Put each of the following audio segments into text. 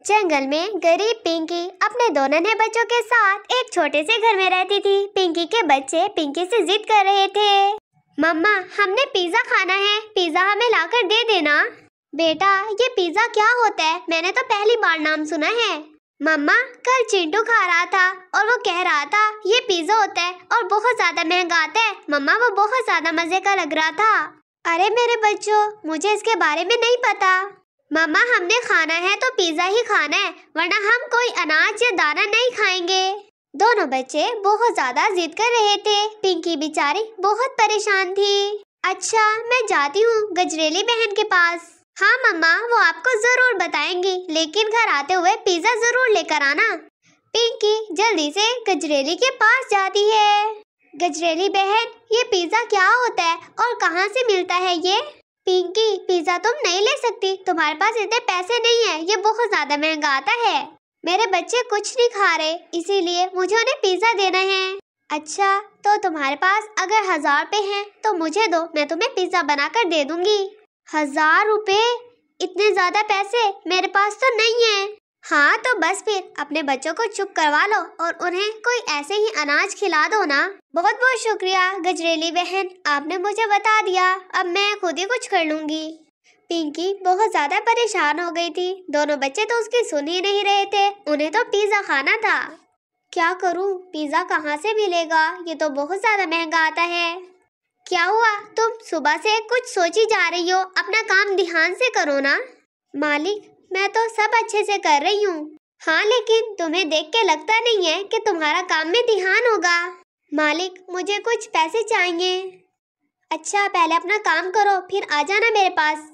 जंगल में गरीब पिंकी अपने दो नन्हे बच्चों के साथ एक छोटे से घर में रहती थी। पिंकी के बच्चे पिंकी से जिद कर रहे थे, मम्मा हमने पिज्जा खाना है, पिज्जा हमें लाकर दे देना। बेटा ये पिज्जा क्या होता है, मैंने तो पहली बार नाम सुना है। मम्मा कल चिंटू खा रहा था और वो कह रहा था ये पिज्जा होता है और बहुत ज्यादा महंगा आता है। मम्मा वो बहुत ज्यादा मजे का लग रहा था। अरे मेरे बच्चों मुझे इसके बारे में नहीं पता। मम्मा हमने खाना है तो पिज्जा ही खाना है, वरना हम कोई अनाज या दाना नहीं खाएंगे। दोनों बच्चे बहुत ज्यादा जिद कर रहे थे। पिंकी बेचारी बहुत परेशान थी। अच्छा मैं जाती हूँ गजरेली बहन के पास। हाँ मम्मा वो आपको जरूर बताएंगी, लेकिन घर आते हुए पिज्जा जरूर लेकर आना। पिंकी जल्दी से गजरेली के पास जाती है। गजरेली बहन ये पिज्जा क्या होता है और कहाँ से मिलता है ये? पिंकी पिज्जा तुम नहीं ले सकती, तुम्हारे पास इतने पैसे नहीं है, ये बहुत ज्यादा महंगा आता है। मेरे बच्चे कुछ नहीं खा रहे इसीलिए मुझे उन्हें पिज्जा देना है। अच्छा तो तुम्हारे पास अगर 1000 रुपए हैं तो मुझे दो, मैं तुम्हें पिज्जा बनाकर दे दूंगी। 1000 रुपए? इतने ज्यादा पैसे मेरे पास तो नहीं है। हाँ तो बस फिर अपने बच्चों को चुप करवा लो और उन्हें कोई ऐसे ही अनाज खिला दो ना। बहुत बहुत शुक्रिया गजरेली बहन, आपने मुझे बता दिया, अब मैं खुद ही कुछ कर लूंगी। पिंकी बहुत ज्यादा परेशान हो गई थी। दोनों बच्चे तो उसकी सुन ही नहीं रहे थे, उन्हें तो पिज्जा खाना था। क्या करूं, पिज्जा कहाँ से मिलेगा, ये तो बहुत ज्यादा महंगा आता है। क्या हुआ, तुम सुबह से कुछ सोची जा रही हो, अपना काम ध्यान से करो ना। मालिक मैं तो सब अच्छे से कर रही हूँ। हाँ लेकिन तुम्हें देख के लगता नहीं है कि तुम्हारा काम में ध्यान होगा। मालिक मुझे कुछ पैसे चाहिए। अच्छा पहले अपना काम करो फिर आ जाना मेरे पास।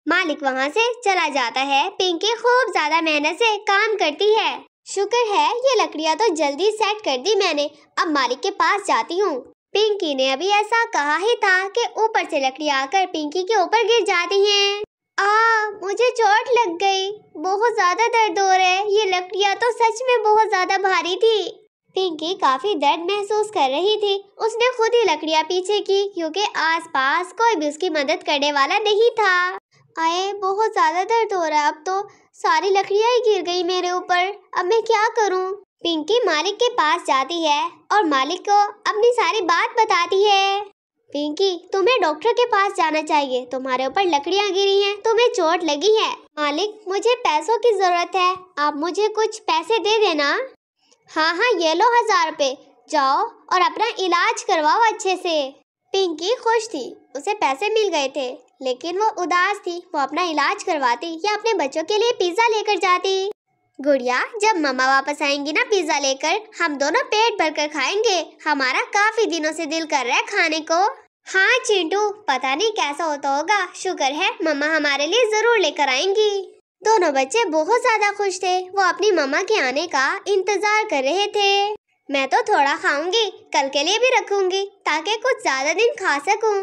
मालिक वहाँ से चला जाता है। पिंकी खूब ज्यादा मेहनत से काम करती है। शुक्र है ये लकड़ियाँ तो जल्दी सेट कर दी मैंने, अब मालिक के पास जाती हूँ। पिंकी ने अभी ऐसा कहा ही था कि ऊपर से लकड़ियाँ आकर पिंकी के ऊपर गिर जाती हैं। मुझे चोट लग गई, बहुत ज्यादा दर्द हो रहा है, ये लकड़ियाँ तो सच में बहुत ज्यादा भारी थी। पिंकी काफी दर्द महसूस कर रही थी। उसने खुद ही लकड़ियाँ पीछे की क्योंकि आसपास कोई भी उसकी मदद करने वाला नहीं था। आए बहुत ज्यादा दर्द हो रहा है, अब तो सारी लकड़ियाँ ही गिर गई मेरे ऊपर, अब मैं क्या करूँ? पिंकी मालिक के पास जाती है और मालिक को अपनी सारी बात बताती है। पिंकी तुम्हें डॉक्टर के पास जाना चाहिए, तुम्हारे ऊपर लकड़ियाँ गिरी हैं, तुम्हें चोट लगी है। मालिक मुझे पैसों की जरूरत है, आप मुझे कुछ पैसे दे देना। हाँ हाँ ये लो 1000 रुपए, जाओ और अपना इलाज करवाओ अच्छे से। पिंकी खुश थी, उसे पैसे मिल गए थे, लेकिन वो उदास थी। वो अपना इलाज करवाती या अपने बच्चों के लिए पिज्जा लेकर जाती। गुड़िया जब मम्मा वापस आएंगी ना पिज्जा लेकर, हम दोनों पेट भरकर खाएंगे, हमारा काफी दिनों से दिल कर रहा है खाने को। हाँ चिंटू पता नहीं कैसा होता होगा, शुक्र है मम्मा हमारे लिए जरूर लेकर आएंगी। दोनों बच्चे बहुत ज्यादा खुश थे, वो अपनी मम्मा के आने का इंतजार कर रहे थे। मैं तो थोड़ा खाऊंगी, कल के लिए भी रखूंगी ताकि कुछ ज्यादा दिन खा सकूं।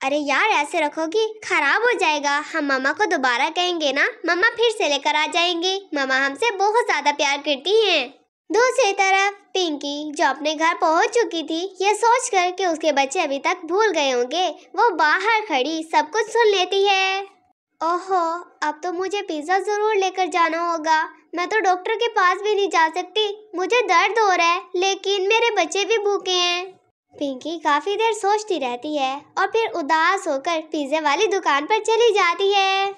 अरे यार ऐसे रखोगी खराब हो जाएगा, हम मम्मा को दोबारा कहेंगे ना, मम्मा फिर से लेकर आ जाएंगी। मम्मा हमसे बहुत ज्यादा प्यार करती हैं। दूसरी तरफ पिंकी जो अपने घर पहुंच चुकी थी, ये सोचकर कि उसके बच्चे अभी तक भूल गए होंगे, वो बाहर खड़ी सब कुछ सुन लेती है। ओहो अब तो मुझे पिज्जा जरूर लेकर जाना होगा, मैं तो डॉक्टर के पास भी नहीं जा सकती, मुझे दर्द हो रहा है, लेकिन मेरे बच्चे भी भूखे हैं। पिंकी काफी देर सोचती रहती है और फिर उदास होकर पिज्जे वाली दुकान पर चली जाती है।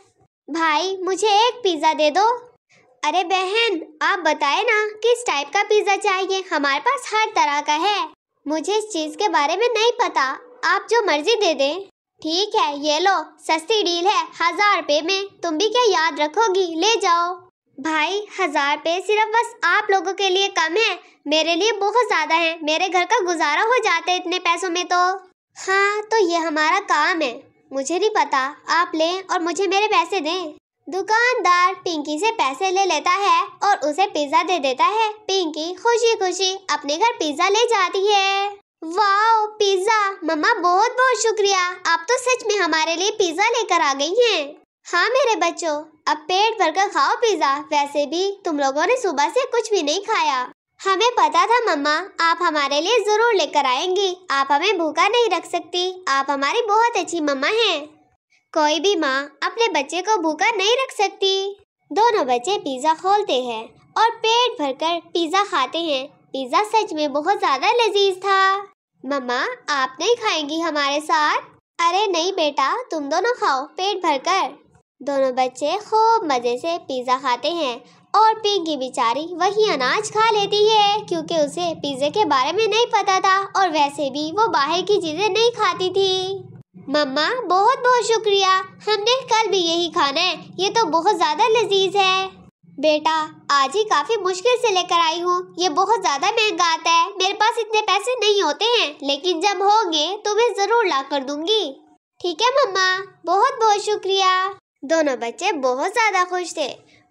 भाई मुझे एक पिज्जा दे दो। अरे बहन आप बताए ना किस टाइप का पिज्जा चाहिए, हमारे पास हर तरह का है। मुझे इस चीज के बारे में नहीं पता, आप जो मर्जी दे दें। ठीक है ये लो, सस्ती डील है, 1000 रुपए में, तुम भी क्या याद रखोगी, ले जाओ। भाई 1000 रुपए सिर्फ बस आप लोगों के लिए कम है, मेरे लिए बहुत ज्यादा है, मेरे घर का गुजारा हो जाता है इतने पैसों में तो। हाँ तो ये हमारा काम है, मुझे नहीं पता, आप लें और मुझे मेरे पैसे दें। दुकानदार पिंकी से पैसे ले लेता है और उसे पिज्जा दे देता है। पिंकी खुशी खुशी अपने घर पिज्जा ले जाती है। वाओ पिज्जा, मम्मा बहुत बहुत शुक्रिया, आप तो सच में हमारे लिए पिज्जा लेकर आ गई हैं। हाँ मेरे बच्चों अब पेट भरकर खाओ पिज्जा, वैसे भी तुम लोगों ने सुबह से कुछ भी नहीं खाया। हमें पता था मम्मा आप हमारे लिए जरूर लेकर आएंगी, आप हमें भूखा नहीं रख सकती, आप हमारी बहुत अच्छी मम्मा हैं। कोई भी माँ अपने बच्चे को भूखा नहीं रख सकती। दोनों बच्चे पिज्जा खोलते हैं और पेट भरकर पिज्जा खाते हैं। पिज्जा सच में बहुत ज्यादा लजीज था। मम्मा, आप नहीं खाएंगी हमारे साथ? अरे नहीं बेटा, तुम दोनों खाओ पेट भरकर। दोनों बच्चे खूब मजे से पिज्जा खाते हैं और पिंकी बेचारी वही अनाज खा लेती है क्योंकि उसे पिज्जे के बारे में नहीं पता था और वैसे भी वो बाहर की चीजें नहीं खाती थी। मम्मा, बहुत बहुत शुक्रिया, हमने कल भी यही खाना है, ये तो बहुत ज्यादा लजीज है। बेटा, आज ही काफी मुश्किल से लेकर आई हूँ, ये बहुत ज्यादा महंगा आता है, मेरे पास इतने पैसे नहीं होते हैं, लेकिन जब होंगे तो मैं जरूर ला कर दूंगी। ठीक है मम्मा, बहुत बहुत शुक्रिया। दोनों बच्चे बहुत ज्यादा खुश थे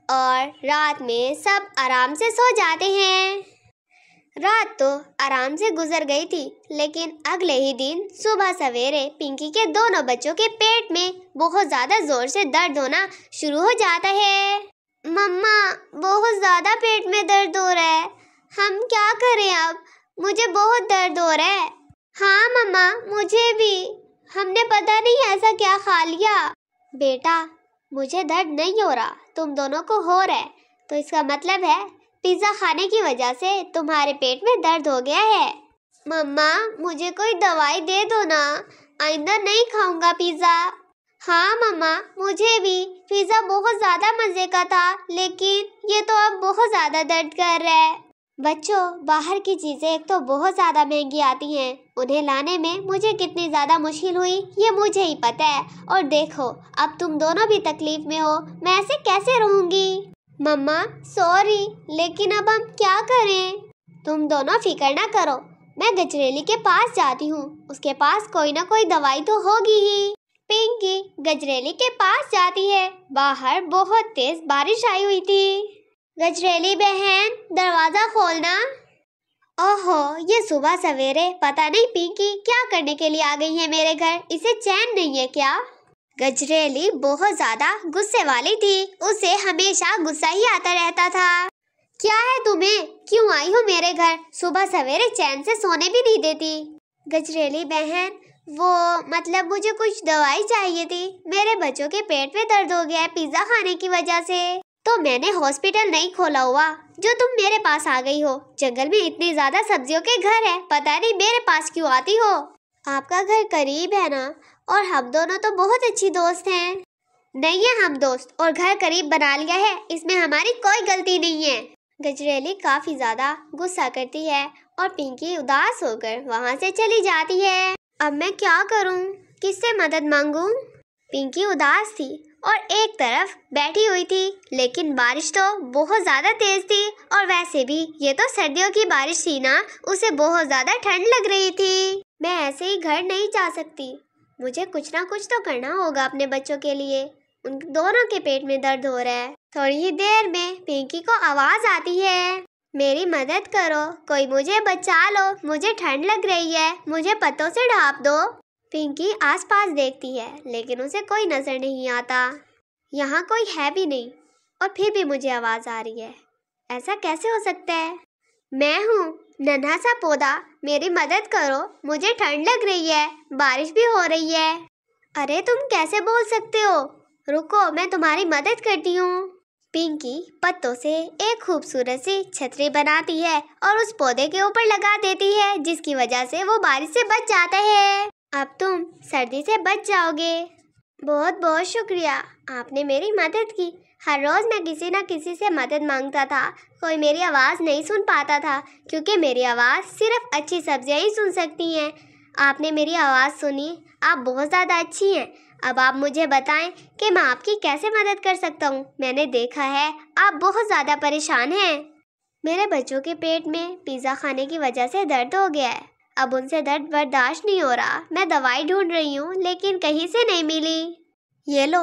और रात में सब आराम से सो जाते हैं। रात तो आराम से गुजर गई थी, लेकिन अगले ही दिन सुबह सवेरे पिंकी के दोनों बच्चों के पेट में बहुत ज्यादा जोर से दर्द होना शुरू हो जाता है। मम्मा, बहुत ज्यादा पेट में दर्द हो रहा है, हम क्या करें अब? मुझे बहुत दर्द हो रहा है। हाँ मम्मा, मुझे भी, हमने पता नहीं ऐसा क्या खा लिया। बेटा, मुझे दर्द नहीं हो रहा, तुम दोनों को हो रहा है, तो इसका मतलब है पिज्जा खाने की वजह से तुम्हारे पेट में दर्द हो गया है। मम्मा, मुझे कोई दवाई दे दो ना, आइंदा नहीं खाऊंगा पिज्जा। हाँ मम्मा, मुझे भी पिज्जा बहुत ज्यादा मजे का था, लेकिन ये तो अब बहुत ज्यादा दर्द कर रहा है। बच्चों, बाहर की चीजें एक तो बहुत ज्यादा महंगी आती हैं, उन्हें लाने में मुझे कितनी ज्यादा मुश्किल हुई ये मुझे ही पता है। और देखो, अब तुम दोनों भी तकलीफ में हो, मैं ऐसे कैसे रहूंगी? मम्मा, सॉरी, लेकिन अब हम क्या करें? तुम दोनों फिक्र ना करो, मैं गजरेली के पास जाती हूँ, उसके पास कोई ना कोई दवाई तो होगी ही। पिंकी गजरेली के पास जाती है। बाहर बहुत तेज बारिश आई हुई थी। गजरेली बहन, दरवाजा खोलना। ओहो, ये सुबह सवेरे पता नहीं पिंकी क्या करने के लिए आ गई है मेरे घर, इसे चैन नहीं है क्या? गजरेली बहुत ज्यादा गुस्से वाली थी, उसे हमेशा गुस्सा ही आता रहता था। क्या है तुम्हें, क्यों आई हो मेरे घर? सुबह सवेरे चैन से सोने भी नहीं देती। गजरेली बहन, वो मतलब मुझे कुछ दवाई चाहिए थी, मेरे बच्चों के पेट में दर्द हो गया है पिज्जा खाने की वजह से, तो मैंने हॉस्पिटल नहीं खोला हुआ जो तुम मेरे पास आ गई हो। जंगल में इतनी ज्यादा सब्जियों के घर है, पता नहीं मेरे पास क्यों आती हो। आपका घर करीब है ना, और हम दोनों तो बहुत अच्छी दोस्त हैं। नहीं है हम दोस्त और घर करीब बना लिया है, इसमें हमारी कोई गलती नहीं है। गजरेली काफी ज्यादा गुस्सा करती है और पिंकी उदास होकर वहाँ से चली जाती है। अब मैं क्या करूँ, किससे मदद मांगूं? पिंकी उदास थी और एक तरफ बैठी हुई थी, लेकिन बारिश तो बहुत ज्यादा तेज थी और वैसे भी ये तो सर्दियों की बारिश थी ना, उसे बहुत ज्यादा ठंड लग रही थी। मैं ऐसे ही घर नहीं जा सकती, मुझे कुछ ना कुछ तो करना होगा अपने बच्चों के लिए, उन दोनों के पेट में दर्द हो रहा है। थोड़ी ही देर में पिंकी को आवाज आती है, मेरी मदद करो, कोई मुझे बचा लो, मुझे ठंड लग रही है, मुझे पत्तों से ढाँप दो। पिंकी आसपास देखती है, लेकिन उसे कोई नजर नहीं आता। यहाँ कोई है भी नहीं और फिर भी मुझे आवाज आ रही है, ऐसा कैसे हो सकता है? मैं हूँ नन्हा सा पौधा, मेरी मदद करो, मुझे ठंड लग रही है, बारिश भी हो रही है। अरे तुम कैसे बोल सकते हो, रुको मैं तुम्हारी मदद करती हूँ। पिंकी पत्तों से एक खूबसूरत सी छतरी बनाती है और उस पौधे के ऊपर लगा देती है, जिसकी वजह से वो बारिश से बच जाता है। अब तुम सर्दी से बच जाओगे। बहुत बहुत शुक्रिया, आपने मेरी मदद की। हर रोज मैं किसी न किसी से मदद मांगता था, कोई मेरी आवाज़ नहीं सुन पाता था, क्योंकि मेरी आवाज़ सिर्फ अच्छी सब्जियां ही सुन सकती हैं। आपने मेरी आवाज़ सुनी, आप बहुत ज़्यादा अच्छी हैं। अब आप मुझे बताएं कि मैं आपकी कैसे मदद कर सकता हूँ। मैंने देखा है आप बहुत ज़्यादा परेशान हैं। मेरे बच्चों के पेट में पिज़्ज़ा खाने की वजह से दर्द हो गया है, अब उनसे दर्द बर्दाश्त नहीं हो रहा। मैं दवाई ढूंढ रही हूँ लेकिन कहीं से नहीं मिली। ये लो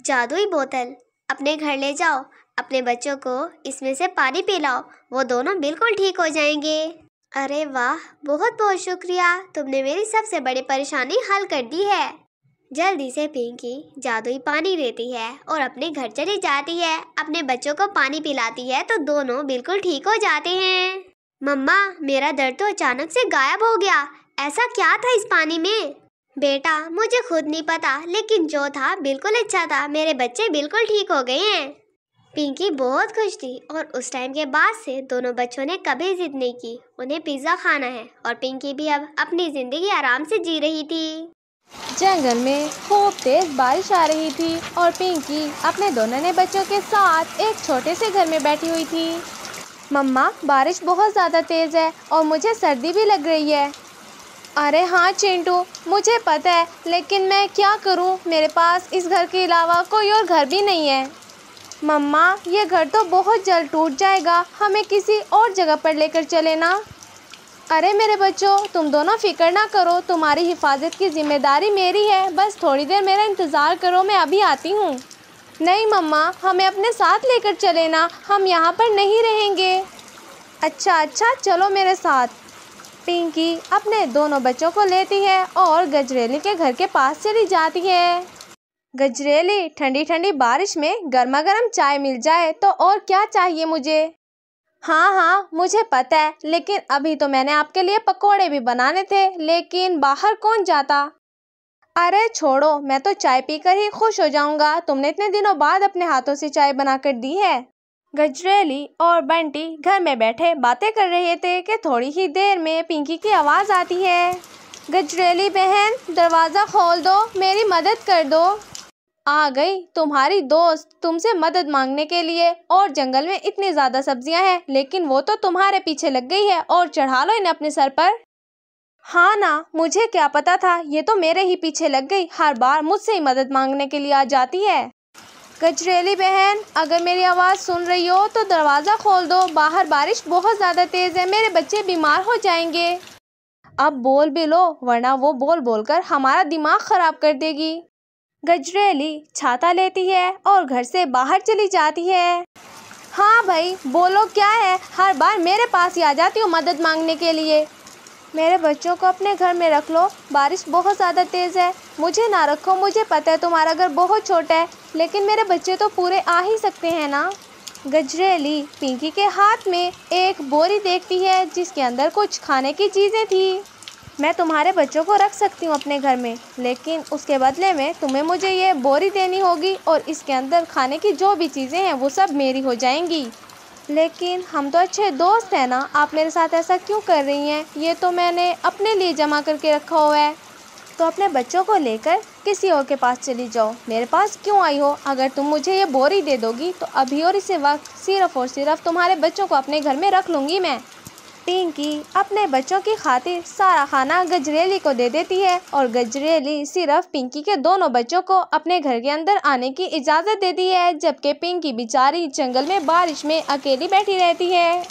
जादुई बोतल, अपने घर ले जाओ, अपने बच्चों को इसमें से पानी पिलाओ, वो दोनों बिल्कुल ठीक हो जाएंगे। अरे वाह, बहुत बहुत शुक्रिया, तुमने मेरी सबसे बड़ी परेशानी हल कर दी है। जल्दी से पिंकी जादुई पानी लेती है और अपने घर चली जाती है, अपने बच्चों को पानी पिलाती है तो दोनों बिल्कुल ठीक हो जाते हैं। मम्मा, मेरा दर्द तो अचानक से गायब हो गया, ऐसा क्या था इस पानी में? बेटा मुझे खुद नहीं पता, लेकिन जो था बिल्कुल अच्छा था, मेरे बच्चे बिल्कुल ठीक हो गए हैं। पिंकी बहुत खुश थी और उस टाइम के बाद से दोनों बच्चों ने कभी जिद नहीं की। उन्हें पिज्ज़ा खाना है और पिंकी भी अब अपनी ज़िंदगी आराम से जी रही थी। जंगल में खूब तेज बारिश आ रही थी और पिंकी अपने दो नन्हे बच्चों के साथ एक छोटे से घर में बैठी हुई थी। मम्मा, बारिश बहुत ज़्यादा तेज़ है और मुझे सर्दी भी लग रही है। अरे हाँ चिंटू, मुझे पता है, लेकिन मैं क्या करूँ, मेरे पास इस घर के अलावा कोई और घर भी नहीं है। मम्मा, ये घर तो बहुत जल्द टूट जाएगा, हमें किसी और जगह पर लेकर चले ना। अरे मेरे बच्चों, तुम दोनों फिक्र ना करो, तुम्हारी हिफाजत की जिम्मेदारी मेरी है। बस थोड़ी देर मेरा इंतज़ार करो, मैं अभी आती हूँ। नहीं मम्मा, हमें अपने साथ लेकर चले ना, हम यहाँ पर नहीं रहेंगे। अच्छा चलो मेरे साथ। पिंकी अपने दोनों बच्चों को लेती है और गजरेली के घर के पास चली जाती है। गजरेली, ठंडी ठंडी बारिश में गर्मा गर्म चाय मिल जाए तो और क्या चाहिए मुझे। हाँ मुझे पता है, लेकिन अभी तो मैंने आपके लिए पकोड़े भी बनाने थे, लेकिन बाहर कौन जाता। अरे छोड़ो, मैं तो चाय पीकर ही खुश हो जाऊंगा। तुमने इतने दिनों बाद अपने हाथों से चाय बनाकर दी है। गजरेली और बंटी घर में बैठे बातें कर रहे थे कि थोड़ी ही देर में पिंकी की आवाज़ आती है। गजरेली बहन, दरवाज़ा खोल दो, मेरी मदद कर दो। आ गई तुम्हारी दोस्त तुमसे मदद मांगने के लिए। और जंगल में इतनी ज़्यादा सब्जियां हैं, लेकिन वो तो तुम्हारे पीछे लग गई है, और चढ़ा लो इन्हें अपने सर पर। हाँ ना, मुझे क्या पता था, ये तो मेरे ही पीछे लग गई, हर बार मुझसे ही मदद मांगने के लिए आ जाती है। गजरेली बहन, अगर मेरी आवाज़ सुन रही हो तो दरवाज़ा खोल दो, बाहर बारिश बहुत ज़्यादा तेज़ है, मेरे बच्चे बीमार हो जाएंगे। अब बोल भी लो, वरना वो बोल बोल कर हमारा दिमाग ख़राब कर देगी। गजरेली छाता लेती है और घर से बाहर चली जाती है। हाँ भाई, बोलो क्या है, हर बार मेरे पास ही आ जाती हो मदद मांगने के लिए। मेरे बच्चों को अपने घर में रख लो, बारिश बहुत ज़्यादा तेज़ है। मुझे ना रखो, मुझे पता है तुम्हारा घर बहुत छोटा है, लेकिन मेरे बच्चे तो पूरे आ ही सकते हैं ना। गजरेली पिंकी के हाथ में एक बोरी देखती है जिसके अंदर कुछ खाने की चीज़ें थी। मैं तुम्हारे बच्चों को रख सकती हूँ अपने घर में, लेकिन उसके बदले में तुम्हें मुझे ये बोरी देनी होगी और इसके अंदर खाने की जो भी चीज़ें हैं वो सब मेरी हो जाएंगी। लेकिन हम तो अच्छे दोस्त हैं ना, आप मेरे साथ ऐसा क्यों कर रही हैं? ये तो मैंने अपने लिए जमा करके रखा हुआ है। तो अपने बच्चों को लेकर किसी और के पास चली जाओ, मेरे पास क्यों आई हो? अगर तुम मुझे ये बोरी दे दोगी तो अभी और इसी वक्त सिर्फ़ और सिर्फ तुम्हारे बच्चों को अपने घर में रख लूँगी मैं। पिंकी अपने बच्चों की खातिर सारा खाना गजरेली को दे देती है और गजरेली सिर्फ पिंकी के दोनों बच्चों को अपने घर के अंदर आने की इजाज़त देती है, जबकि पिंकी बेचारी जंगल में बारिश में अकेली बैठी रहती है।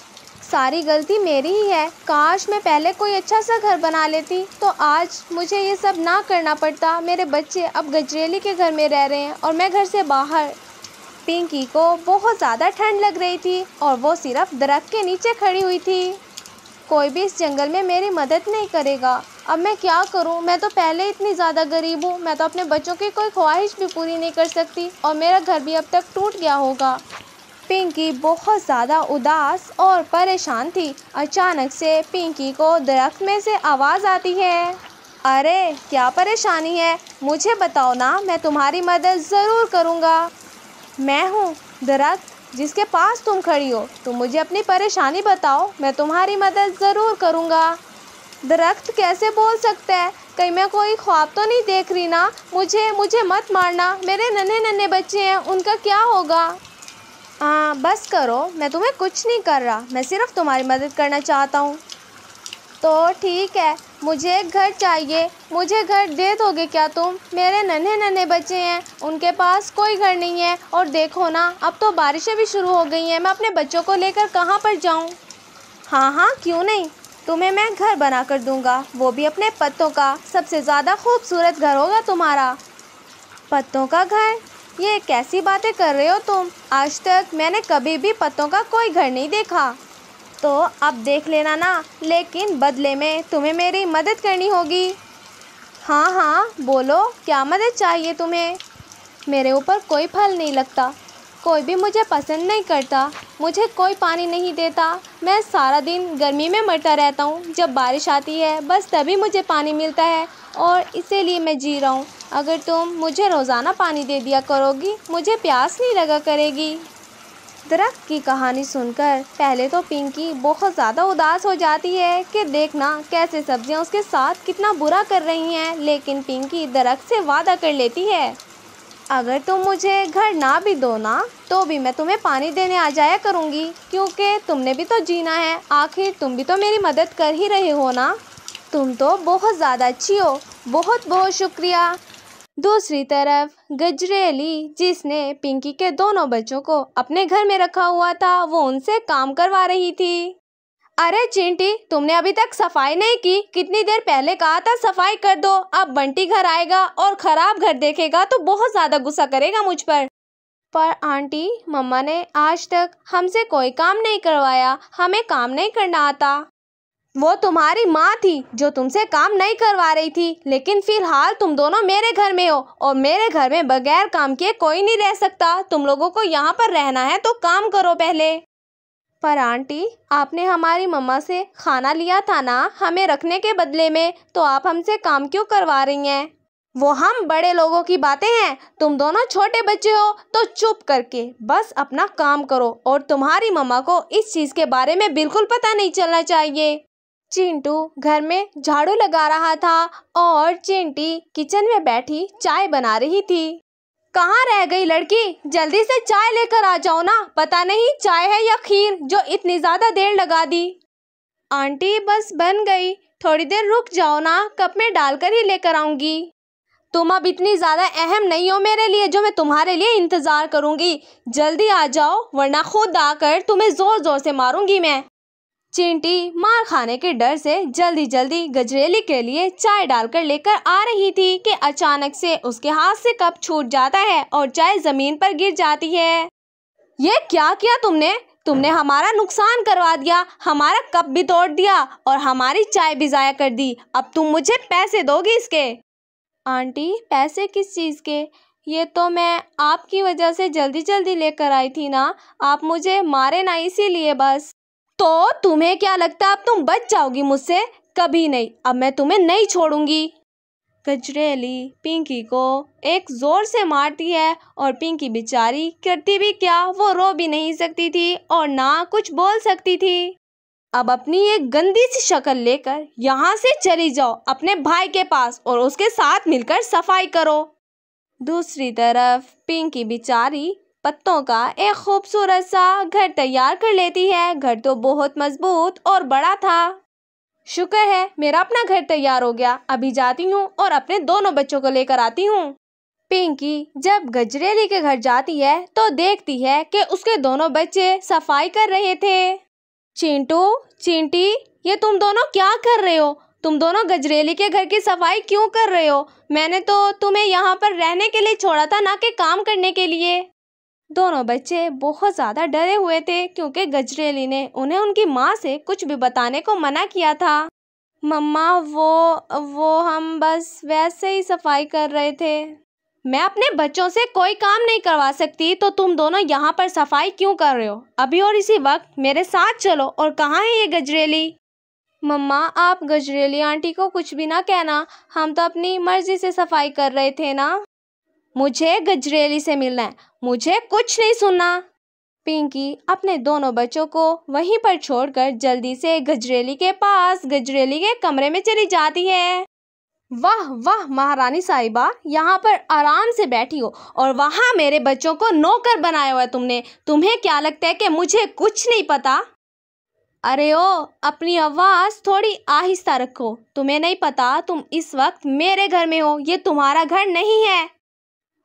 सारी गलती मेरी ही है, काश मैं पहले कोई अच्छा सा घर बना लेती तो आज मुझे ये सब ना करना पड़ता। मेरे बच्चे अब गजरेली के घर में रह रहे हैं और मैं घर से बाहर। पिंकी को बहुत ज़्यादा ठंड लग रही थी और वो सिर्फ दरख्त के नीचे खड़ी हुई थी। कोई भी इस जंगल में मेरी मदद नहीं करेगा, अब मैं क्या करूं? मैं तो पहले इतनी ज़्यादा गरीब हूं, मैं तो अपने बच्चों की कोई ख्वाहिश भी पूरी नहीं कर सकती और मेरा घर भी अब तक टूट गया होगा। पिंकी बहुत ज़्यादा उदास और परेशान थी। अचानक से पिंकी को दरख्त में से आवाज़ आती है। अरे क्या परेशानी है, मुझे बताओ ना, मैं तुम्हारी मदद ज़रूर करूँगा। मैं हूँ दरख्त जिसके पास तुम खड़ी हो, तुम मुझे अपनी परेशानी बताओ, मैं तुम्हारी मदद ज़रूर करूँगा। दरख्त कैसे बोल सकता है? कहीं मैं कोई ख्वाब तो नहीं देख रही ना? मुझे मत मारना, मेरे नन्हे नन्हे बच्चे हैं, उनका क्या होगा? बस करो, मैं तुम्हें कुछ नहीं कर रहा, मैं सिर्फ तुम्हारी मदद करना चाहता हूँ। तो ठीक है, मुझे एक घर चाहिए, मुझे घर दे दोगे क्या तुम? मेरे नन्हे नन्हे बच्चे हैं, उनके पास कोई घर नहीं है, और देखो ना अब तो बारिशें भी शुरू हो गई हैं, मैं अपने बच्चों को लेकर कहाँ पर जाऊँ? हाँ क्यों नहीं, तुम्हें मैं घर बना कर दूँगा, वो भी अपने पत्तों का। सबसे ज़्यादा खूबसूरत घर होगा तुम्हारा। पत्तों का घर? ये कैसी बातें कर रहे हो तुम? आज तक मैंने कभी भी पत्तों का कोई घर नहीं देखा। तो अब देख लेना ना, लेकिन बदले में तुम्हें मेरी मदद करनी होगी। हाँ बोलो, क्या मदद चाहिए तुम्हें? मेरे ऊपर कोई फल नहीं लगता, कोई भी मुझे पसंद नहीं करता, मुझे कोई पानी नहीं देता, मैं सारा दिन गर्मी में मरता रहता हूँ। जब बारिश आती है बस तभी मुझे पानी मिलता है और इसीलिए मैं जी रहा हूँ। अगर तुम मुझे रोज़ाना पानी दे दिया करोगी, मुझे प्यास नहीं लगा करेगी। दरख्त की कहानी सुनकर पहले तो पिंकी बहुत ज़्यादा उदास हो जाती है कि देखना कैसे सब्जियां उसके साथ कितना बुरा कर रही हैं, लेकिन पिंकी दरख्त से वादा कर लेती है, अगर तुम मुझे घर ना भी दो ना तो भी मैं तुम्हें पानी देने आ जाया करूँगी, क्योंकि तुमने भी तो जीना है, आखिर तुम भी तो मेरी मदद कर ही रहे हो ना। तुम तो बहुत ज़्यादा अच्छी हो, बहुत बहुत शुक्रिया। दूसरी तरफ गजरेली, जिसने पिंकी के दोनों बच्चों को अपने घर में रखा हुआ था, वो उनसे काम करवा रही थी। अरे चिंटी, तुमने अभी तक सफाई नहीं की, कितनी देर पहले कहा था सफाई कर दो। अब बंटी घर आएगा और खराब घर देखेगा तो बहुत ज़्यादा गुस्सा करेगा मुझ पर आंटी, मम्मा ने आज तक हमसे कोई काम नहीं करवाया, हमें काम नहीं करना आता। वो तुम्हारी माँ थी जो तुमसे काम नहीं करवा रही थी, लेकिन फिलहाल तुम दोनों मेरे घर में हो और मेरे घर में बगैर काम किए कोई नहीं रह सकता। तुम लोगों को यहाँ पर रहना है तो काम करो पहले। पर आंटी, आपने हमारी मम्मा से खाना लिया था ना हमें रखने के बदले में, तो आप हमसे काम क्यों करवा रही हैं? वो हम बड़े लोगों की बातें हैं, तुम दोनों छोटे बच्चे हो तो चुप करके बस अपना काम करो, और तुम्हारी मम्मा को इस चीज़ के बारे में बिल्कुल पता नहीं चलना चाहिए। चिंटू घर में झाड़ू लगा रहा था और चिंटी किचन में बैठी चाय बना रही थी। कहाँ रह गई लड़की, जल्दी से चाय लेकर आ जाओ ना, पता नहीं चाय है या खीर जो इतनी ज़्यादा देर लगा दी। आंटी बस बन गई, थोड़ी देर रुक जाओ ना, कप में डालकर ही लेकर आऊँगी। तुम अब इतनी ज़्यादा अहम नहीं हो मेरे लिए जो मैं तुम्हारे लिए इंतज़ार करूँगी, जल्दी आ जाओ वरना खुद आकर तुम्हें ज़ोर ज़ोर से मारूंगी मैं। चिंटी मार खाने के डर से जल्दी जल्दी गजरेली के लिए चाय डालकर लेकर आ रही थी कि अचानक से उसके हाथ से कप छूट जाता है और चाय जमीन पर गिर जाती है। ये क्या किया तुमने हमारा नुकसान करवा दिया, हमारा कप भी तोड़ दिया और हमारी चाय भी ज़ाया कर दी। अब तुम मुझे पैसे दोगी इसके? आंटी, पैसे किस चीज़ के? ये तो मैं आपकी वजह से जल्दी जल्दी लेकर आई थी ना, आप मुझे मारे ना इसीलिए बस। तो तुम्हें क्या लगता है अब तुम बच जाओगी मुझसे? कभी नहीं, अब मैं तुम्हें नहीं छोड़ूंगी। गजरेली पिंकी को एक जोर से मारती है और पिंकी बेचारी करती भी क्या, वो रो भी नहीं सकती थी और ना कुछ बोल सकती थी। अब अपनी एक गंदी सी शक्ल लेकर यहाँ से चली जाओ अपने भाई के पास और उसके साथ मिलकर सफाई करो। दूसरी तरफ पिंकी बेचारी पत्तों का एक खूबसूरत सा घर तैयार कर लेती है। घर तो बहुत मजबूत और बड़ा था। शुक्र है मेरा अपना घर तैयार हो गया, अभी जाती हूँ और अपने दोनों बच्चों को लेकर आती हूँ। पिंकी जब गजरेली के घर जाती है तो देखती है कि उसके दोनों बच्चे सफाई कर रहे थे। चिंटू, चिंटी, ये तुम दोनों क्या कर रहे हो? तुम दोनों गजरेली के घर की सफाई क्यों कर रहे हो? मैंने तो तुम्हें यहाँ पर रहने के लिए छोड़ा था, ना कि काम करने के लिए। दोनों बच्चे बहुत ज़्यादा डरे हुए थे क्योंकि गजरेली ने उन्हें उनकी माँ से कुछ भी बताने को मना किया था। मम्मा, वो हम बस वैसे ही सफाई कर रहे थे। मैं अपने बच्चों से कोई काम नहीं करवा सकती, तो तुम दोनों यहाँ पर सफाई क्यों कर रहे हो? अभी और इसी वक्त मेरे साथ चलो। और कहाँ है ये गजरेली? मम्मा, आप गजरेली आंटी को कुछ भी ना कहना, हम तो अपनी मर्जी से सफाई कर रहे थे ना। मुझे गजरेली से मिलना है, मुझे कुछ नहीं सुनना। पिंकी अपने दोनों बच्चों को वहीं पर छोड़कर जल्दी से गजरेली के पास गजरेली के कमरे में चली जाती है। वाह वाह महारानी साहिबा, यहाँ पर आराम से बैठी हो और वहाँ मेरे बच्चों को नौकर बनाया हुआ है तुमने। तुम्हें क्या लगता है कि मुझे कुछ नहीं पता? अरे ओ, अपनी आवाज़ थोड़ी आहिस्ता रखो। तुम्हें नहीं पता तुम इस वक्त मेरे घर में हो, ये तुम्हारा घर नहीं है।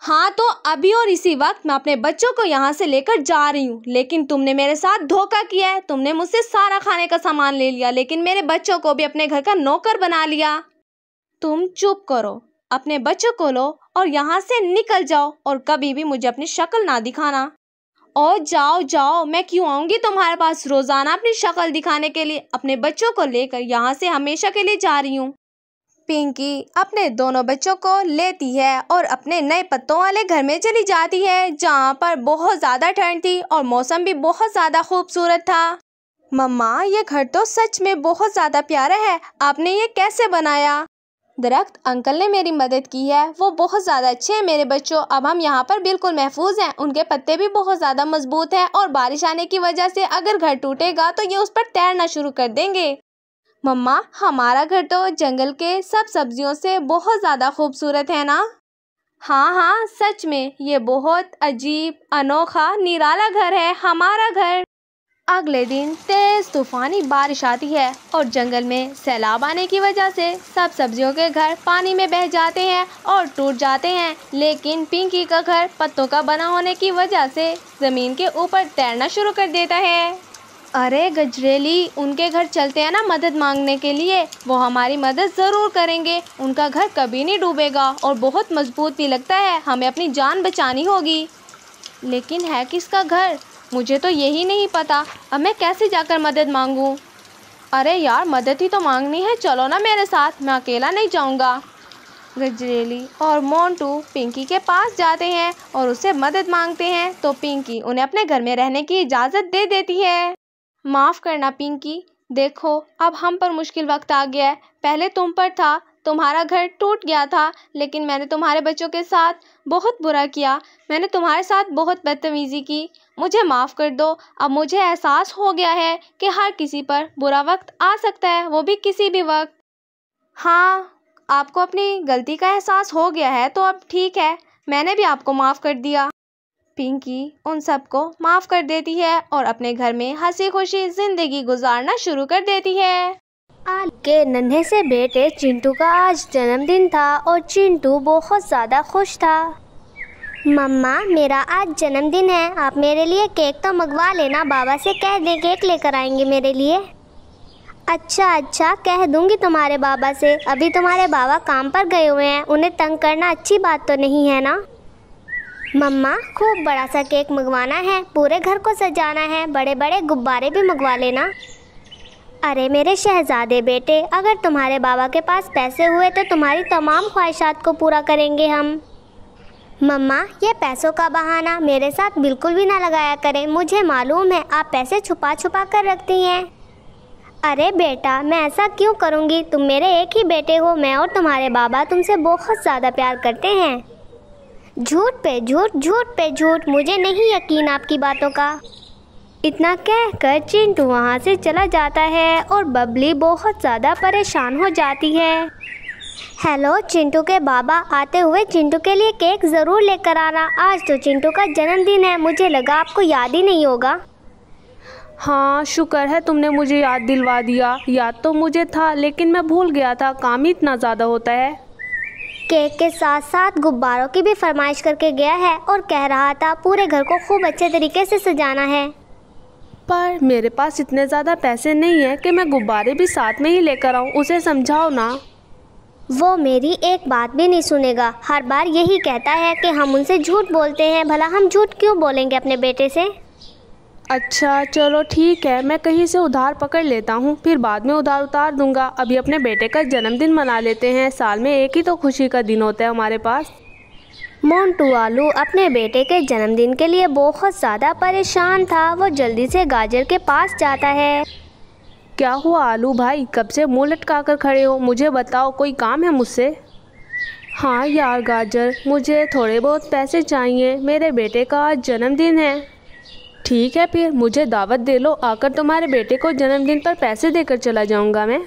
हाँ तो अभी और इसी वक्त मैं अपने बच्चों को यहाँ से लेकर जा रही हूँ, लेकिन तुमने मेरे साथ धोखा किया है। तुमने मुझसे सारा खाने का सामान ले लिया, लेकिन मेरे बच्चों को भी अपने घर का नौकर बना लिया। तुम चुप करो, अपने बच्चों को लो और यहाँ से निकल जाओ और कभी भी मुझे अपनी शक्ल ना दिखाना। और जाओ जाओ, मैं क्यों आऊँगी तुम्हारे पास रोज़ाना अपनी शक्ल दिखाने के लिए? अपने बच्चों को लेकर यहाँ से हमेशा के लिए जा रही हूँ। पिंकी अपने दोनों बच्चों को लेती है और अपने नए पत्तों वाले घर में चली जाती है, जहाँ पर बहुत ज़्यादा ठंड थी और मौसम भी बहुत ज़्यादा खूबसूरत था। मम्मा, ये घर तो सच में बहुत ज़्यादा प्यारा है, आपने ये कैसे बनाया? दरख्त अंकल ने मेरी मदद की है, वो बहुत ज़्यादा अच्छे हैं मेरे बच्चों। अब हम यहाँ पर बिल्कुल महफूज हैं। उनके पत्ते भी बहुत ज़्यादा मजबूत हैं और बारिश आने की वजह से अगर घर टूटेगा तो ये उस पर तैरना शुरू कर देंगे। मम्मा, हमारा घर तो जंगल के सब सब्जियों से बहुत ज़्यादा खूबसूरत है ना? हाँ हाँ, सच में ये बहुत अजीब, अनोखा, निराला घर है हमारा घर। अगले दिन तेज तूफानी बारिश आती है और जंगल में सैलाब आने की वजह से सब सब्जियों के घर पानी में बह जाते हैं और टूट जाते हैं। लेकिन पिंकी का घर पत्तों का बना होने की वजह से ज़मीन के ऊपर तैरना शुरू कर देता है। अरे गजरेली, उनके घर चलते हैं ना मदद मांगने के लिए, वो हमारी मदद ज़रूर करेंगे। उनका घर कभी नहीं डूबेगा और बहुत मजबूत भी लगता है, हमें अपनी जान बचानी होगी। लेकिन है किसका घर? मुझे तो यही नहीं पता। अब मैं कैसे जाकर मदद मांगूं? अरे यार, मदद ही तो मांगनी है, चलो ना मेरे साथ, मैं अकेला नहीं जाऊंगा। गजरेली और मोंटू पिंकी के पास जाते हैं और उससे मदद मांगते हैं तो पिंकी उन्हें अपने घर में रहने की इजाज़त दे देती है। माफ़ करना पिंकी, देखो अब हम पर मुश्किल वक्त आ गया है। पहले तुम पर था, तुम्हारा घर टूट गया था, लेकिन मैंने तुम्हारे बच्चों के साथ बहुत बुरा किया। मैंने तुम्हारे साथ बहुत बदतमीज़ी की, मुझे माफ़ कर दो। अब मुझे एहसास हो गया है कि हर किसी पर बुरा वक्त आ सकता है, वो भी किसी भी वक्त। हाँ, आपको अपनी गलती का एहसास हो गया है तो अब ठीक है, मैंने भी आपको माफ़ कर दिया। पिंकी उन सबको माफ़ कर देती है और अपने घर में हंसी खुशी ज़िंदगी गुजारना शुरू कर देती है। आलू के नन्हे से बेटे चिंटू का आज जन्मदिन था और चिंटू बहुत ज़्यादा खुश था। मम्मा, मेरा आज जन्मदिन है, आप मेरे लिए केक तो मंगवा लेना, बाबा से कह दें केक लेकर आएंगे मेरे लिए। अच्छा, कह दूंगी तुम्हारे बाबा से। अभी तुम्हारे बाबा काम पर गए हुए हैं, उन्हें तंग करना अच्छी बात तो नहीं है ना। मम्मा, खूब बड़ा सा केक मंगवाना है, पूरे घर को सजाना है, बड़े बड़े गुब्बारे भी मंगवा लेना। अरे मेरे शहजादे बेटे, अगर तुम्हारे बाबा के पास पैसे हुए तो तुम्हारी तमाम ख्वाहिशात को पूरा करेंगे हम। मम्मा, ये पैसों का बहाना मेरे साथ बिल्कुल भी ना लगाया करें, मुझे मालूम है आप पैसे छुपा छुपा कर रखती हैं। अरे बेटा, मैं ऐसा क्यों करूँगी, तुम मेरे एक ही बेटे हो, मैं और तुम्हारे बाबा तुमसे बहुत ज़्यादा प्यार करते हैं। झूठ पे झूठ, झूठ पे झूठ, मुझे नहीं यकीन आपकी बातों का। इतना कहकर चिंटू वहाँ से चला जाता है और बबली बहुत ज़्यादा परेशान हो जाती है। हेलो चिंटू के बाबा, आते हुए चिंटू के लिए केक ज़रूर लेकर आना, आज तो चिंटू का जन्मदिन है, मुझे लगा आपको याद ही नहीं होगा। हाँ, शुक्र है तुमने मुझे याद दिलवा दिया। याद तो मुझे था लेकिन मैं भूल गया था, काम ही इतना ज़्यादा होता है। केक के साथ साथ गुब्बारों की भी फरमाइश करके गया है और कह रहा था पूरे घर को खूब अच्छे तरीके से सजाना है। पर मेरे पास इतने ज़्यादा पैसे नहीं है कि मैं गुब्बारे भी साथ में ही लेकर आऊँ, उसे समझाओ ना। वो मेरी एक बात भी नहीं सुनेगा, हर बार यही कहता है कि हम उनसे झूठ बोलते हैं। भला हम झूठ क्यों बोलेंगे अपने बेटे से। अच्छा चलो ठीक है, मैं कहीं से उधार पकड़ लेता हूँ, फिर बाद में उधार उतार दूंगा। अभी अपने बेटे का जन्मदिन मना लेते हैं, साल में एक ही तो खुशी का दिन होता है हमारे पास। मोंटू आलू अपने बेटे के जन्मदिन के लिए बहुत ज़्यादा परेशान था। वो जल्दी से गाजर के पास जाता है। क्या हुआ आलू भाई, कब से मुंह लटका कर खड़े हो, मुझे बताओ, कोई काम है मुझसे? हाँ यार गाजर, मुझे थोड़े बहुत पैसे चाहिए, मेरे बेटे का आज जन्मदिन है। ठीक है फिर मुझे दावत दे लो, आकर तुम्हारे बेटे को जन्मदिन पर पैसे देकर चला जाऊंगा मैं।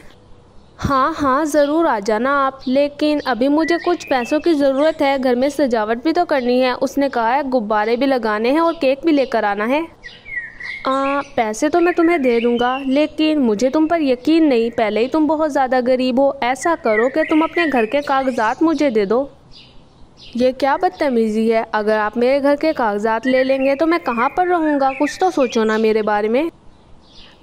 हाँ ज़रूर आ जाना आप, लेकिन अभी मुझे कुछ पैसों की ज़रूरत है, घर में सजावट भी तो करनी है। उसने कहा है गुब्बारे भी लगाने हैं और केक भी लेकर आना है। पैसे तो मैं तुम्हें दे दूंगा, लेकिन मुझे तुम पर यकीन नहीं, पहले ही तुम बहुत ज़्यादा गरीब हो। ऐसा करो कि तुम अपने घर के कागजात मुझे दे दो। ये क्या बदतमीज़ी है, अगर आप मेरे घर के कागजात ले लेंगे तो मैं कहाँ पर रहूँगा, कुछ तो सोचो ना मेरे बारे में।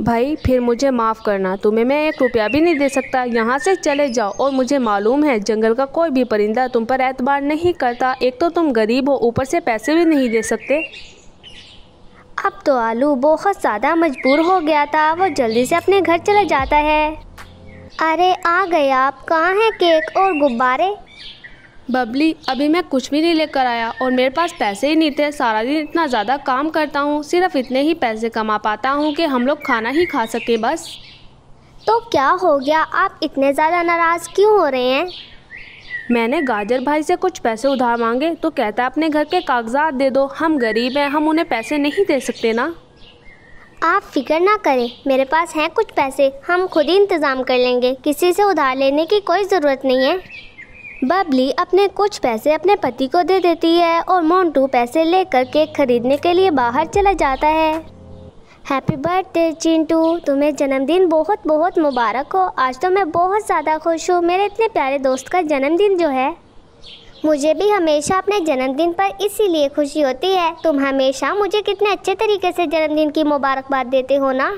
भाई फिर मुझे माफ़ करना, तुम्हें मैं 1 रुपया भी नहीं दे सकता, यहाँ से चले जाओ। और मुझे मालूम है जंगल का कोई भी परिंदा तुम पर एतबार नहीं करता, एक तो तुम गरीब हो, ऊपर से पैसे भी नहीं दे सकते। अब तो आलू बहुत ज़्यादा मजबूर हो गया था, वो जल्दी से अपने घर चला जाता है। अरे आ गए आप, कहाँ हैं केक और गुब्बारे? बबली अभी मैं कुछ भी नहीं लेकर आया और मेरे पास पैसे ही नहीं थे। सारा दिन इतना ज़्यादा काम करता हूँ, सिर्फ इतने ही पैसे कमा पाता हूँ कि हम लोग खाना ही खा सके बस। तो क्या हो गया, आप इतने ज़्यादा नाराज़ क्यों हो रहे हैं? मैंने गाजर भाई से कुछ पैसे उधार मांगे तो कहता है अपने घर के कागजात दे दो, हम गरीब हैं, हम उन्हें पैसे नहीं दे सकते ना। आप फिक्र ना करें, मेरे पास हैं कुछ पैसे, हम खुद ही इंतज़ाम कर लेंगे, किसी से उधार लेने की कोई ज़रूरत नहीं है। बबली अपने कुछ पैसे अपने पति को दे देती है और मोंटू पैसे लेकर केक खरीदने के लिए बाहर चला जाता है। हैप्पी बर्थडे चिंटू, तुम्हें जन्मदिन बहुत बहुत मुबारक हो। आज तो मैं बहुत ज़्यादा खुश हूँ, मेरे इतने प्यारे दोस्त का जन्मदिन जो है। मुझे भी हमेशा अपने जन्मदिन पर इसीलिए खुशी होती है, तुम हमेशा मुझे कितने अच्छे तरीके से जन्मदिन की मुबारकबाद देते हो ना।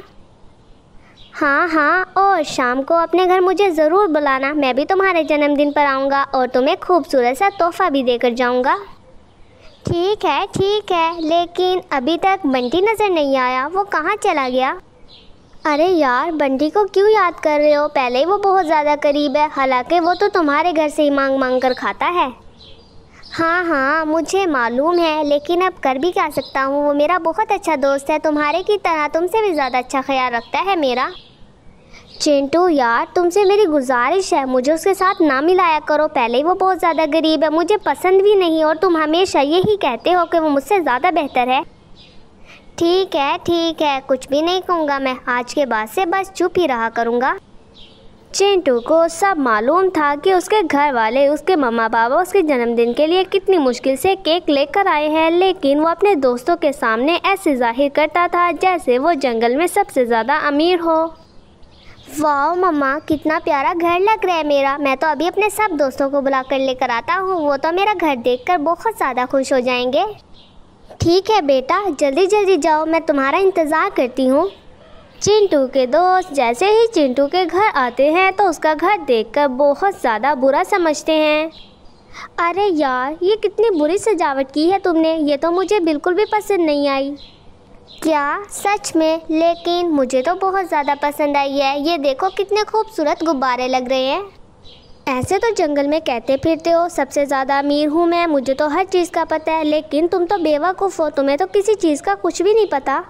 हाँ हाँ, और शाम को अपने घर मुझे ज़रूर बुलाना, मैं भी तुम्हारे जन्मदिन पर आऊँगा और तुम्हें खूबसूरत सा तोहफ़ा भी देकर जाऊँगा। ठीक है, लेकिन अभी तक बंटी नज़र नहीं आया, वो कहाँ चला गया? अरे यार, बंटी को क्यों याद कर रहे हो? पहले ही वो बहुत ज़्यादा करीब है, हालांकि वो तो तुम्हारे घर से ही मांग मांग कर खाता है। हाँ, मुझे मालूम है, लेकिन अब कर भी क्या सकता हूँ, वो मेरा बहुत अच्छा दोस्त है, तुम्हारे की तरह तुमसे भी ज़्यादा अच्छा ख्याल रखता है मेरा। चिंटू यार, तुमसे मेरी गुजारिश है, मुझे उसके साथ ना मिलाया करो, पहले ही वो बहुत ज़्यादा गरीब है, मुझे पसंद भी नहीं, और तुम हमेशा यही कहते हो कि वो मुझसे ज़्यादा बेहतर है। ठीक है, कुछ भी नहीं कहूँगा मैं, आज के बाद से बस चुप ही रहा करूँगा। चिंटू को सब मालूम था कि उसके घर वाले, उसके मम्मा पापा उसके जन्मदिन के लिए कितनी मुश्किल से केक लेकर आए हैं, लेकिन वो अपने दोस्तों के सामने ऐसे जाहिर करता था जैसे वो जंगल में सबसे ज़्यादा अमीर हो। वाह मम्मा, कितना प्यारा घर लग रहा है मेरा, मैं तो अभी अपने सब दोस्तों को बुला कर लेकर आता हूँ, वो तो मेरा घर देखकर बहुत ज़्यादा खुश हो जाएंगे। ठीक है बेटा, जल्दी जल्दी जाओ, मैं तुम्हारा इंतज़ार करती हूँ। चिंटू के दोस्त जैसे ही चिंटू के घर आते हैं तो उसका घर देखकर बहुत ज़्यादा बुरा समझते हैं। अरे यार, ये कितनी बुरी सजावट की है तुमने, ये तो मुझे बिल्कुल भी पसंद नहीं आई। क्या सच में? लेकिन मुझे तो बहुत ज़्यादा पसंद आई है, ये देखो कितने खूबसूरत गुब्बारे लग रहे हैं। ऐसे तो जंगल में कहते फिरते हो सबसे ज़्यादा अमीर हूँ मैं, मुझे तो हर चीज़ का पता है, लेकिन तुम तो बेवकूफ़ हो, तुम्हें तो किसी चीज़ का कुछ भी नहीं पता।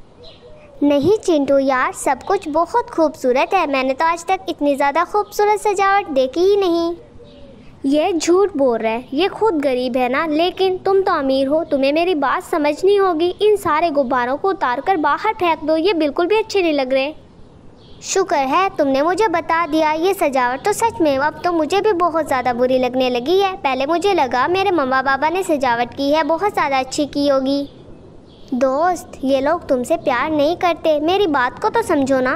नहीं चिंटू यार, सब कुछ बहुत खूबसूरत है, मैंने तो आज तक इतनी ज़्यादा खूबसूरत सजावट देखी ही नहीं। ये झूठ बोल रहा है, ये खुद गरीब है ना, लेकिन तुम तो अमीर हो, तुम्हें मेरी बात समझनी होगी। इन सारे गुब्बारों को उतार कर बाहर फेंक दो, ये बिल्कुल भी अच्छे नहीं लग रहे। शुक्र है तुमने मुझे बता दिया, ये सजावट तो सच में अब तो मुझे भी बहुत ज़्यादा बुरी लगने लगी है। पहले मुझे लगा मेरे मम्मा पापा ने सजावट की है, बहुत ज़्यादा अच्छी की होगी। दोस्त, ये लोग तुमसे प्यार नहीं करते, मेरी बात को तो समझो ना।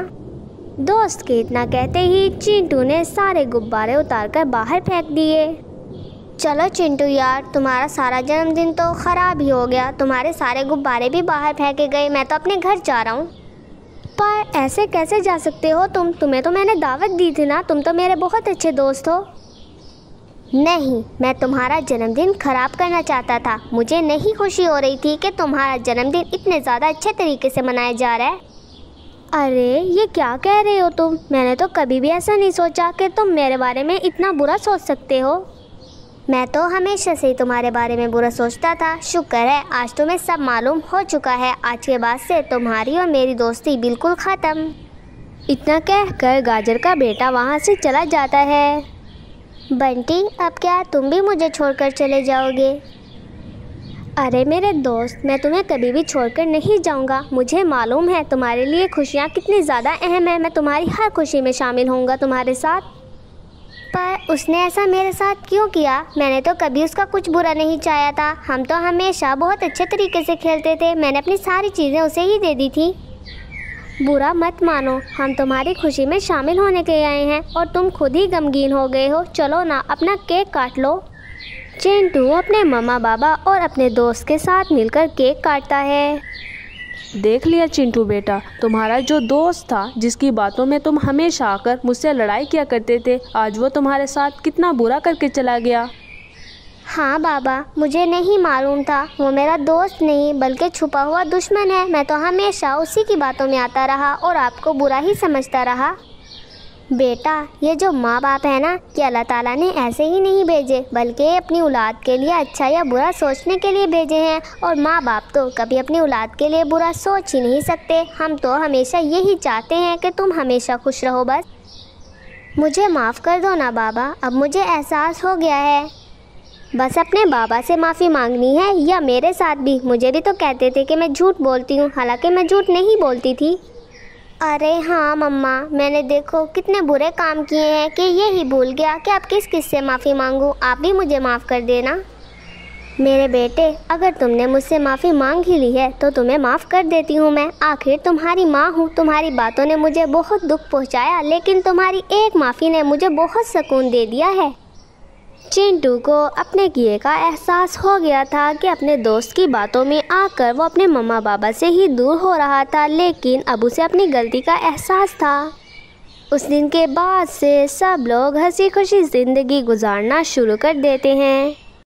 दोस्त के इतना कहते ही चिंटू ने सारे गुब्बारे उतारकर बाहर फेंक दिए। चलो चिंटू यार, तुम्हारा सारा जन्मदिन तो ख़राब ही हो गया, तुम्हारे सारे गुब्बारे भी बाहर फेंके गए, मैं तो अपने घर जा रहा हूँ। पर ऐसे कैसे जा सकते हो तुम? तुम्हें तो मैंने दावत दी थी ना, तुम तो मेरे बहुत अच्छे दोस्त हो। नहीं, मैं तुम्हारा जन्मदिन ख़राब करना चाहता था, मुझे नहीं खुशी हो रही थी कि तुम्हारा जन्मदिन इतने ज़्यादा अच्छे तरीके से मनाया जा रहा है। अरे ये क्या कह रहे हो तुम? मैंने तो कभी भी ऐसा नहीं सोचा कि तुम मेरे बारे में इतना बुरा सोच सकते हो। मैं तो हमेशा से ही तुम्हारे बारे में बुरा सोचता था, शुक्र है आज तुम्हें सब मालूम हो चुका है, आज के बाद से तुम्हारी और मेरी दोस्ती बिल्कुल ख़त्म। इतना कहकर गाजर का बेटा वहाँ से चला जाता है। बंटी, अब क्या तुम भी मुझे छोड़कर चले जाओगे? अरे मेरे दोस्त, मैं तुम्हें कभी भी छोड़कर नहीं जाऊंगा, मुझे मालूम है तुम्हारे लिए खुशियाँ कितनी ज़्यादा अहम है, मैं तुम्हारी हर खुशी में शामिल होऊंगा तुम्हारे साथ। पर उसने ऐसा मेरे साथ क्यों किया? मैंने तो कभी उसका कुछ बुरा नहीं चाहा था, हम तो हमेशा बहुत अच्छे तरीके से खेलते थे, मैंने अपनी सारी चीज़ें उसे ही दे दी थी। बुरा मत मानो, हम तुम्हारी खुशी में शामिल होने के आए हैं और तुम खुद ही गमगीन हो गए हो। चलो ना, अपना केक काट लो। चिंटू अपने मम्मा बाबा और अपने दोस्त के साथ मिलकर केक काटता है। देख लिया चिंटू बेटा, तुम्हारा जो दोस्त था जिसकी बातों में तुम हमेशा आकर मुझसे लड़ाई किया करते थे, आज वो तुम्हारे साथ कितना बुरा करके चला गया। हाँ बाबा, मुझे नहीं मालूम था, वो मेरा दोस्त नहीं बल्कि छुपा हुआ दुश्मन है, मैं तो हमेशा उसी की बातों में आता रहा और आपको बुरा ही समझता रहा। बेटा, ये जो माँ बाप है ना, कि अल्लाह ताला ने ऐसे ही नहीं भेजे बल्कि अपनी औलाद के लिए अच्छा या बुरा सोचने के लिए भेजे हैं, और माँ बाप तो कभी अपनी औलाद के लिए बुरा सोच ही नहीं सकते। हम तो हमेशा यही चाहते हैं कि तुम हमेशा खुश रहो। बस मुझे माफ़ कर दो ना बाबा, अब मुझे एहसास हो गया है बस अपने बाबा से माफ़ी मांगनी है या मेरे साथ भी? मुझे भी तो कहते थे कि मैं झूठ बोलती हूँ, हालांकि मैं झूठ नहीं बोलती थी। अरे हाँ मम्मा, मैंने देखो कितने बुरे काम किए हैं कि यही भूल गया कि आप किस किस से माफ़ी मांगूँ। आप भी मुझे माफ़ कर देना। मेरे बेटे, अगर तुमने मुझसे माफ़ी मांग ही ली है तो तुम्हें माफ़ कर देती हूँ मैं। आखिर तुम्हारी माँ हूँ। तुम्हारी बातों ने मुझे बहुत दुख पहुँचाया, लेकिन तुम्हारी एक माफ़ी ने मुझे बहुत सुकून दे दिया है। चिंटू को अपने किए का एहसास हो गया था कि अपने दोस्त की बातों में आकर वो अपने मम्मा पापा से ही दूर हो रहा था, लेकिन अब उसे अपनी गलती का एहसास था। उस दिन के बाद से सब लोग हंसी खुशी ज़िंदगी गुजारना शुरू कर देते हैं।